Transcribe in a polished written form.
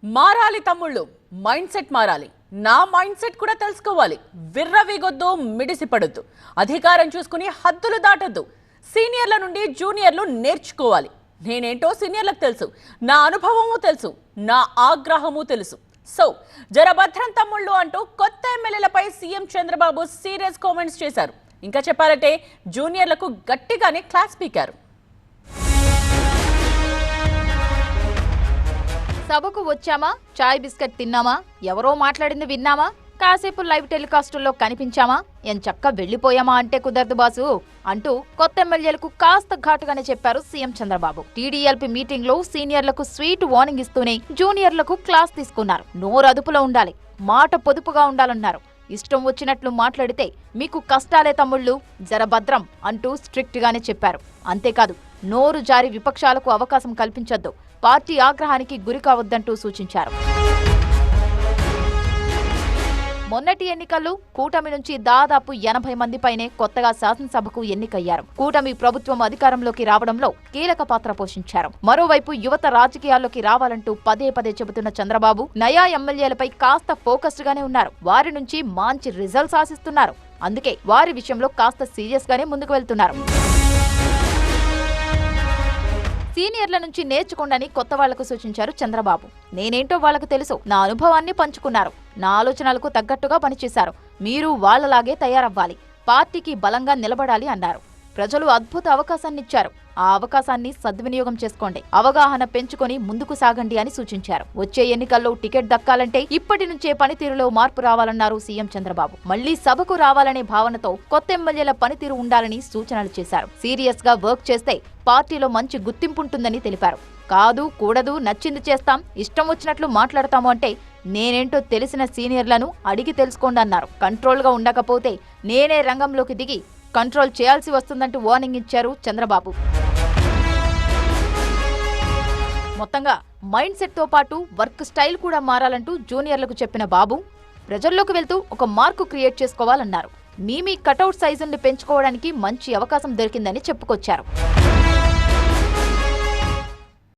మారాలి తమ్ముళ్ళు, mind set మారాలి. నా మైండ్ సెట్ కూడా తెలుసుకోవాలి. విర్రవీగొద్దు, మిడిసిపడొద్దు, అధికారం చూసుకుని హద్దులు దాటొద్దు. సీనియర్ల నుండి జూనియర్లు నేర్చుకోవాలి. నేనేంటో సీనియర్లకు తెలుసు, నా అనుభవము తెలుసు, నా ఆగ్రహము తెలుసు. సో జరభద్రం తమ్ముళ్ళు అంటూ కొత్త ఎమ్మెల్యేలపై సీఎం చంద్రబాబు సీరియస్ కామెంట్స్ చేశారు. ఇంకా చెప్పాలంటే జూనియర్లకు గట్టిగానే క్లాస్ పీకారు. సభకు వచ్చామా, చాయ్ బిస్కెట్ తిన్నామా, ఎవరో మాట్లాడింది విన్నామా, కాసేపు లైవ్ టెలికాస్టుల్లో కనిపించామా, ఎంచక్క వెళ్లిపోయామా అంటే కుదరదు బాసు అంటూ కొత్త ఎమ్మెల్యేలకు కాస్త ఘాటుగానే చెప్పారు సీఎం చంద్రబాబు. టీడీఎల్పీ మీటింగ్ లో సీనియర్లకు స్వీట్ వార్నింగ్ ఇస్తూనే జూనియర్లకు క్లాస్ తీసుకున్నారు. నోరు అదుపులో ఉండాలి, మాట పొదుపుగా ఉండాలన్నారు. ఇష్టం వచ్చినట్లు మాట్లాడితే మీకు కష్టాలే తమ్ముళ్ళు, జరభద్రం అంటూ స్ట్రిక్ట్ గానే చెప్పారు. అంతేకాదు, నోరు జారి విపక్షాలకు అవకాశం కల్పించొద్దు, పార్టీ ఆగ్రహానికి గురి కావద్దంటూ సూచించారు. మొన్నటి ఎన్నికల్లో కూటమి నుంచి దాదాపు 80 మంది పైనే కొత్తగా శాసనసభకు ఎన్నికయ్యారు. కూటమి ప్రభుత్వం అధికారంలోకి రావడంలో కీలక పాత్ర పోషించారు. మరోవైపు యువత రాజకీయాల్లోకి రావాలంటూ పదే పదే చెబుతున్న చంద్రబాబు నయా ఎమ్మెల్యేలపై కాస్త ఫోకస్డ్ గానే ఉన్నారు. వారి నుంచి మంచి రిజల్ట్స్ ఆశిస్తున్నారు. అందుకే వారి విషయంలో కాస్త సీరియస్ గానే ముందుకు వెళ్తున్నారు. సీనియర్ల నుంచి నేర్చుకోండి కొత్త వాళ్లకు సూచించారు చంద్రబాబు. నేనేంటో వాళ్లకు తెలుసు, నా అనుభవాన్ని పంచుకున్నారు, నా ఆలోచనలకు తగ్గట్టుగా పనిచేశారు. మీరు వాళ్లలాగే తయారవ్వాలి, పార్టీకి బలంగా నిలబడాలి అన్నారు. ప్రజలు అద్భుత అవకాశాన్నిచ్చారు, ఆ అవకాశాన్ని సద్వినియోగం చేసుకోండి, అవగాహన పెంచుకొని ముందుకు సాగండి అని సూచించారు. వచ్చే ఎన్నికల్లో టికెట్ దక్కాలంటే ఇప్పటి నుంచే పనితీరులో మార్పు రావాలన్నారు సీఎం చంద్రబాబు. మళ్లీ సభకు రావాలనే భావనతో కొత్త ఎమ్మెల్యేల పనితీరు ఉండాలని సూచనలు చేశారు. సీరియస్ గా వర్క్ చేస్తే పార్టీలో మంచి గుర్తింపు ఉంటుందని తెలిపారు. కాదు కూడదు, నచ్చింది చేస్తాం, ఇష్టం వచ్చినట్లు మాట్లాడతాము అంటే నేనేంటో తెలిసిన సీనియర్లను అడిగి తెలుసుకోండి అన్నారు. కంట్రోల్ గా ఉండకపోతే నేనే రంగంలోకి దిగి కంట్రోల్ చేయాల్సి వస్తుందంటూ వార్నింగ్ ఇచ్చారు చంద్రబాబు. మొత్తంగా మైండ్ సెట్ తో పాటు వర్క్ స్టైల్ కూడా మారాలంటూ జూనియర్లకు చెప్పిన బాబు ప్రజల్లోకి వెళ్తూ ఒక మార్కు క్రియేట్ చేసుకోవాలన్నారు. మీ కటౌట్ సైజుల్ని పెంచుకోవడానికి మంచి అవకాశం దొరికిందని చెప్పుకొచ్చారు.